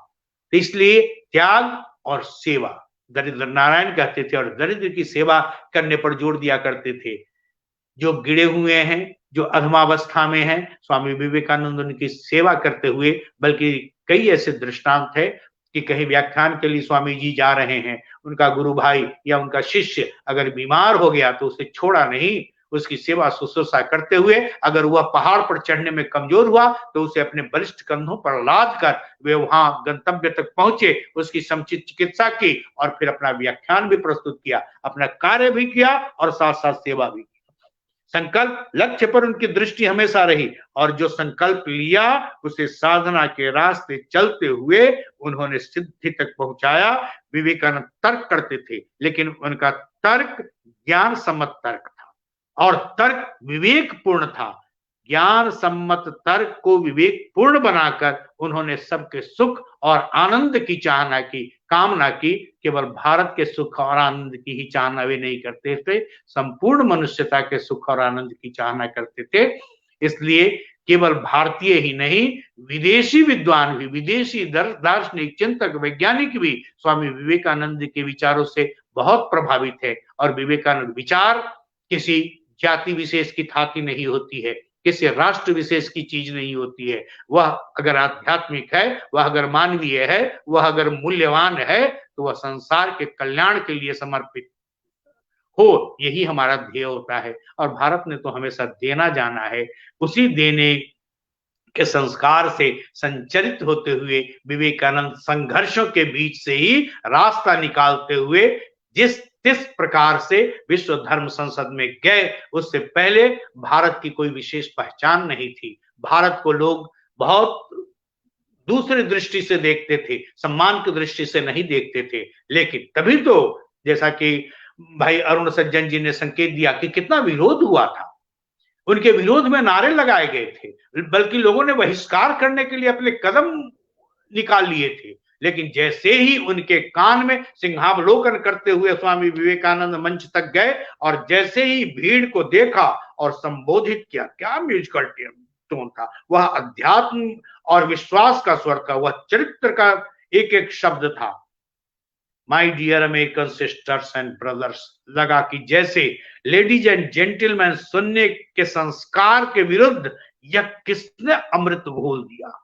तो इसलिए त्याग और सेवा, दरिद्र नारायण कहते थे और दरिद्र की सेवा करने पर जोर दिया करते थे। जो गिरे हुए हैं, जो अधमावस्था में हैं, स्वामी विवेकानंद उनकी सेवा करते हुए, बल्कि कई ऐसे दृष्टांत है कि कहीं व्याख्यान के लिए स्वामी जी जा रहे हैं, उनका गुरु भाई या उनका शिष्य अगर बीमार हो गया तो उसे छोड़ा नहीं, उसकी सेवा शुश्रूषा करते हुए अगर वह पहाड़ पर चढ़ने में कमजोर हुआ तो उसे अपने बलिष्ठ कंधों पर लाद कर वे वहां गंतव्य तक पहुंचे, उसकी समुचित चिकित्सा की और फिर अपना व्याख्यान भी प्रस्तुत किया, अपना कार्य भी किया और साथ साथ सेवा भी। संकल्प, लक्ष्य पर उनकी दृष्टि हमेशा रही और जो संकल्प लिया उसे साधना के रास्ते चलते हुए उन्होंने सिद्धि तक पहुंचाया। विवेकानंद तर्क करते थे, लेकिन उनका तर्क ज्ञान सम्मत तर्क था और तर्क विवेकपूर्ण था। ज्ञान सम्मत तर्क को विवेकपूर्ण बनाकर उन्होंने सबके सुख और आनंद की चाहना की, कामना की। केवल भारत के सुख और आनंद की ही चाहना वे नहीं करते थे, संपूर्ण मनुष्यता के सुख और आनंद की चाहना करते थे। इसलिए केवल भारतीय ही नहीं, विदेशी विद्वान भी, विदेशी दार्शनिक, चिंतक, वैज्ञानिक भी स्वामी विवेकानंद के विचारों से बहुत प्रभावित है। और विवेकानंद विचार किसी जाति विशेष की थाती नहीं होती है, किसी राष्ट्र विशेष की चीज नहीं होती है। वह अगर आध्यात्मिक है, वह अगर मानवीय है, वह अगर मूल्यवान है तो वह संसार के कल्याण के लिए समर्पित हो, यही हमारा ध्येय होता है। और भारत ने तो हमेशा देना जाना है, उसी देने के संस्कार से संचरित होते हुए विवेकानंद संघर्षों के बीच से ही रास्ता निकालते हुए जिस प्रकार से विश्व धर्म संसद में गए, उससे पहले भारत की कोई विशेष पहचान नहीं थी। भारत को लोग बहुत दूसरी दृष्टि से देखते थे, सम्मान की दृष्टि से नहीं देखते थे। लेकिन तभी तो जैसा कि भाई अरुण सज्जन जी ने संकेत दिया कि कितना विरोध हुआ था, उनके विरोध में नारे लगाए गए थे, बल्कि लोगों ने बहिष्कार करने के लिए अपने कदम निकाल लिए थे। लेकिन जैसे ही उनके कान में सिंहावलोकन करते हुए स्वामी विवेकानंद मंच तक गए और जैसे ही भीड़ को देखा और संबोधित किया, क्या म्यूजिकल टोन था, वह अध्यात्म और विश्वास का स्वर था, वह चरित्र का एक एक शब्द था। My dear American sisters and brothers, लगा कि जैसे लेडीज एंड जेंटलमैन सुनने के संस्कार के विरुद्ध यह किसने अमृत घोल दिया।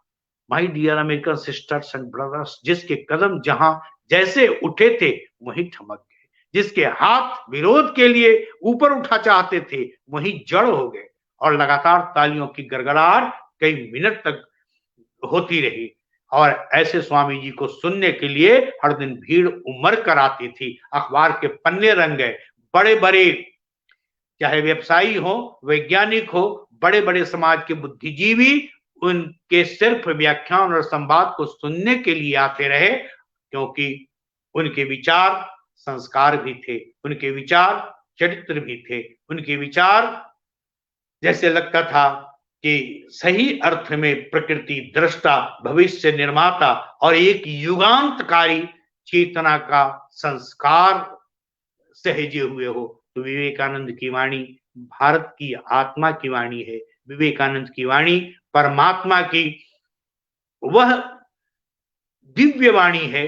My dear American sisters and brothers, जिसके कदम जहां जैसे उठे थे वहीं थमक गए, जिसके हाथ विरोध के लिए ऊपर उठा चाहते थे वहीं जड़ हो गए, और लगातार तालियों की गड़गड़ाहट कई मिनट तक होती रही। और ऐसे स्वामी जी को सुनने के लिए हर दिन भीड़ उमड़ कर आती थी। अखबार के पन्ने रंग गए, बड़े बड़े चाहे व्यवसायी हो, वैज्ञानिक हो, बड़े बड़े समाज के बुद्धिजीवी उनके सिर्फ व्याख्यान और संवाद को सुनने के लिए आते रहे, क्योंकि उनके विचार संस्कार भी थे, उनके विचार चरित्र भी थे, उनके विचार जैसे लगता था कि सही अर्थ में प्रकृति दृष्टा, भविष्य निर्माता और एक युगांतकारी चेतना का संस्कार सहेजे हुए हो। तो विवेकानंद की वाणी भारत की आत्मा की वाणी है। विवेकानंद की वाणी परमात्मा की वह दिव्य वाणी है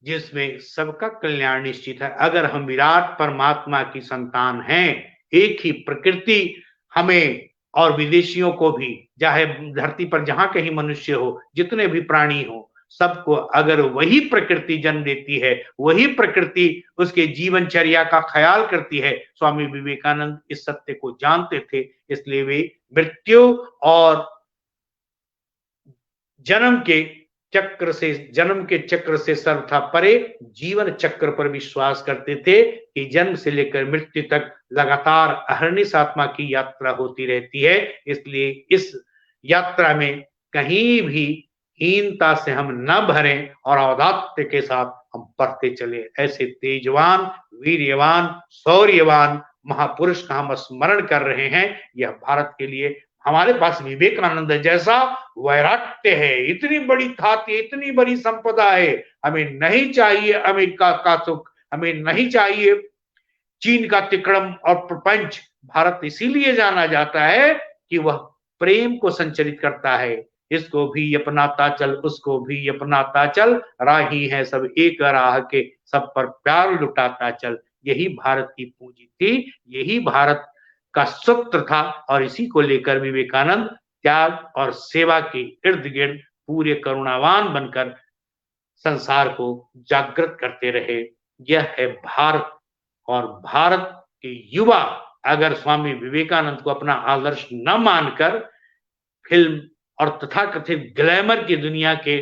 जिसमें सबका कल्याण निश्चित है। अगर हम विराट परमात्मा की संतान हैं, एक ही प्रकृति हमें और विदेशियों को भी, चाहे धरती पर जहां कहीं मनुष्य हो, जितने भी प्राणी हो, सबको अगर वही प्रकृति जन्म देती है, वही प्रकृति उसके जीवनचर्या का ख्याल करती है। स्वामी विवेकानंद इस सत्य को जानते थे, इसलिए वे मृत्यु और जन्म के चक्र से सर्वथा परे जीवन चक्र पर विश्वास करते थे कि जन्म से लेकर मृत्यु तक लगातार अहर्निश आत्मा की यात्रा होती रहती है। इसलिए इस यात्रा में कहीं भी हीनता से हम न भरें और औदात्य के साथ हम बढ़ते चले। ऐसे तेजवान, वीर्यवान, शौर्यवान महापुरुष का हम स्मरण कर रहे हैं। यह भारत के लिए हमारे पास विवेकानंद जैसा वैराग्य है, इतनी बड़ी थाती, इतनी बड़ी संपदा है। हमें नहीं चाहिए अमेरिका का सुख, हमें नहीं चाहिए चीन का तिकड़म और प्रपंच। भारत इसीलिए जाना जाता है कि वह प्रेम को संचरित करता है। इसको भी अपनाता चल, उसको भी अपनाता चल, राही है सब एक राह के, सब पर प्यार लुटाता चल। यही भारत की पूंजी थी, यही भारत का सूत्र था, और इसी को लेकर विवेकानंद त्याग और सेवा के इर्द गिर्द पूरे करुणावान बनकर संसार को जागृत करते रहे। यह है भारत, और भारत के युवा अगर स्वामी विवेकानंद को अपना आदर्श न मानकर फिल्म और तथाकथित ग्लैमर की दुनिया के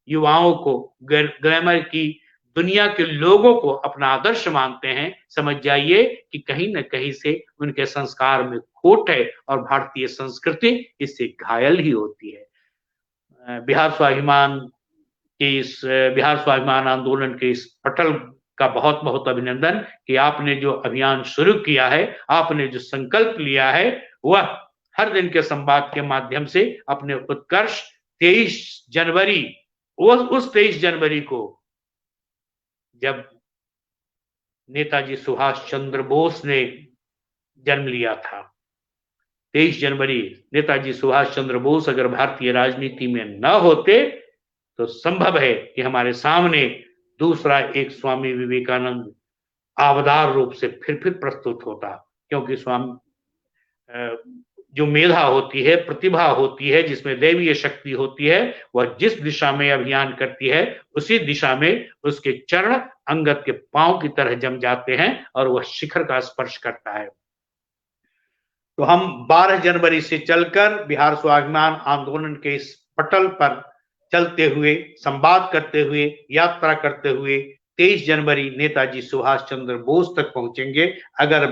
युवाओं को, ग्लैमर की दुनिया के लोगों को अपना आदर्श मानते हैं, समझ जाइए कि कहीं न कहीं से उनके संस्कार में खोट है और भारतीय संस्कृति इससे घायल ही होती है। बिहार स्वाभिमान आंदोलन के इस पटल का बहुत बहुत अभिनंदन कि आपने जो अभियान शुरू किया है, आपने जो संकल्प लिया है, वह हर दिन के संवाद के माध्यम से अपने उत्कर्ष 23 जनवरी, उस 23 जनवरी को जब नेताजी सुभाष चंद्र बोस ने जन्म लिया था, 23 जनवरी, नेताजी सुभाष चंद्र बोस अगर भारतीय राजनीति में न होते तो संभव है कि हमारे सामने दूसरा एक स्वामी विवेकानंद अवतार रूप से फिर प्रस्तुत होता। क्योंकि स्वामी जो मेधा होती है, प्रतिभा होती है, जिसमें दैवीय शक्ति होती है, वह जिस दिशा में अभियान करती है उसी दिशा में उसके चरण अंगद के पांव की तरह जम जाते हैं और वह शिखर का स्पर्श करता है। तो हम 12 जनवरी से चलकर बिहार स्वाभिमान आंदोलन के इस पटल पर चलते हुए, संवाद करते हुए, यात्रा करते हुए 23 जनवरी नेताजी सुभाष चंद्र बोस तक पहुंचेंगे। अगर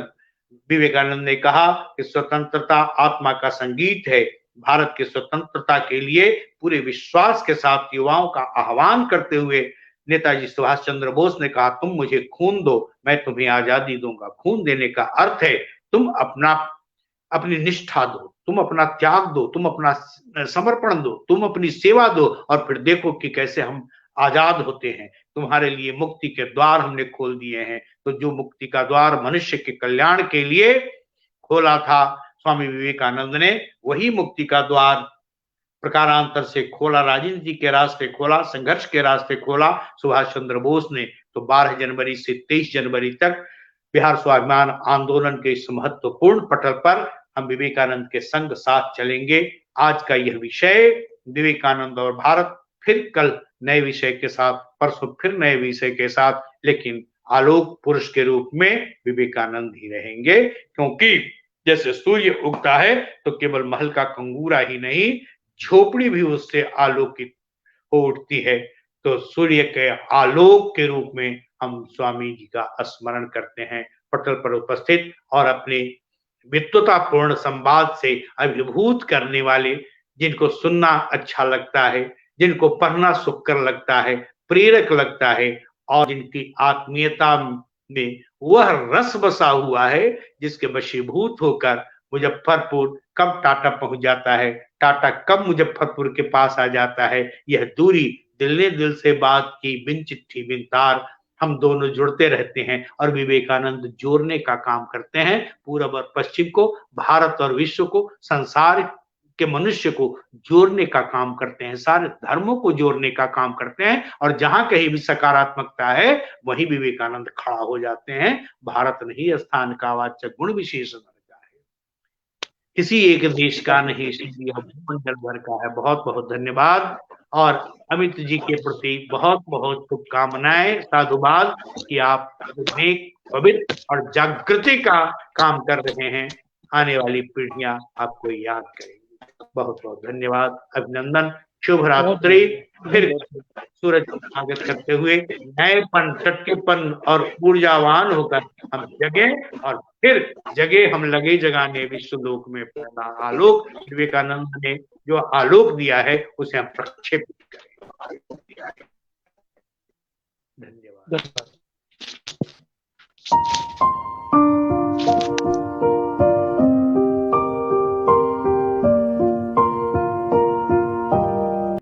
विवेकानंद ने कहा कि स्वतंत्रता आत्मा का संगीत है, भारत की स्वतंत्रता के लिए पूरे विश्वास के साथ युवाओं का आह्वान करते हुए नेताजी सुभाष चंद्र बोस ने कहा, तुम मुझे खून दो, मैं तुम्हें आजादी दूंगा। खून देने का अर्थ है तुम अपनी निष्ठा दो, तुम अपना त्याग दो, तुम अपना समर्पण दो, तुम अपनी सेवा दो, और फिर देखो कि कैसे हम आजाद होते हैं। तुम्हारे लिए मुक्ति के द्वार हमने खोल दिए हैं। तो जो मुक्ति का द्वार मनुष्य के कल्याण के लिए खोला था स्वामी विवेकानंद ने, वही मुक्ति का द्वार प्रकारांतर से खोला, राजनीति के रास्ते खोला, संघर्ष के रास्ते खोला सुभाष चंद्र बोस ने। तो 12 जनवरी से 23 जनवरी तक बिहार स्वाभिमान आंदोलन के इस महत्वपूर्ण पटल पर हम विवेकानंद के संग साथ चलेंगे। आज का यह विषय विवेकानंद और भारत, फिर कल नए विषय के साथ, परसों फिर नए विषय के साथ, लेकिन आलोक पुरुष के रूप में विवेकानंद ही रहेंगे। क्योंकि जैसे सूर्य उगता है तो केवल महल का कंगूरा ही नहीं, झोपड़ी भी उससे आलोकित हो उठती है। तो सूर्य के आलोक के रूप में हम स्वामी जी का स्मरण करते हैं, पटल पर उपस्थित और अपने विद्वतापूर्ण संवाद से अभिभूत करने वाले, जिनको सुनना अच्छा लगता है, जिनको पढ़ना सुखकर लगता है, प्रेरक लगता है, और जिनकी आत्मीयता में वह रस बसा हुआ है जिसके वशीभूत होकर मुजफ्फरपुर कब टाटा पहुंच जाता है, टाटा कब मुजफ्फरपुर के पास आ जाता है, यह दूरी दिल ने दिल से बात की, बिन चिट्ठी बिन तार, हम दोनों जुड़ते रहते हैं और विवेकानंद जोड़ने का काम करते हैं। पूरब और पश्चिम को, भारत और विश्व को, संसार के मनुष्य को जोड़ने का काम करते हैं, सारे धर्मों को जोड़ने का काम करते हैं। और जहां कहीं भी सकारात्मकता है वहीं विवेकानंद खड़ा हो जाते हैं। भारत नहीं स्थान का वाचक गुण विशेष है, किसी एक देश का नहीं, इसलिए मंडल भर का है। बहुत बहुत धन्यवाद। और अमित जी के प्रति बहुत बहुत शुभकामनाएं, साधुवाद कि आप नेक, पवित्र और जागृति का काम कर रहे हैं। आने वाली पीढ़ियां आपको याद करेंगी। बहुत बहुत धन्यवाद, अभिनंदन, शुभ रात्रि। फिर सूरज स्वागत करते हुए नएपन, चटकेपन और ऊर्जावान होकर हम जगे, और फिर जगे हम लगे जगाने विश्वलोक में फैला आलोक। विवेकानंद ने जो आलोक दिया है उसे हम प्रक्षेपित करें। धन्यवाद।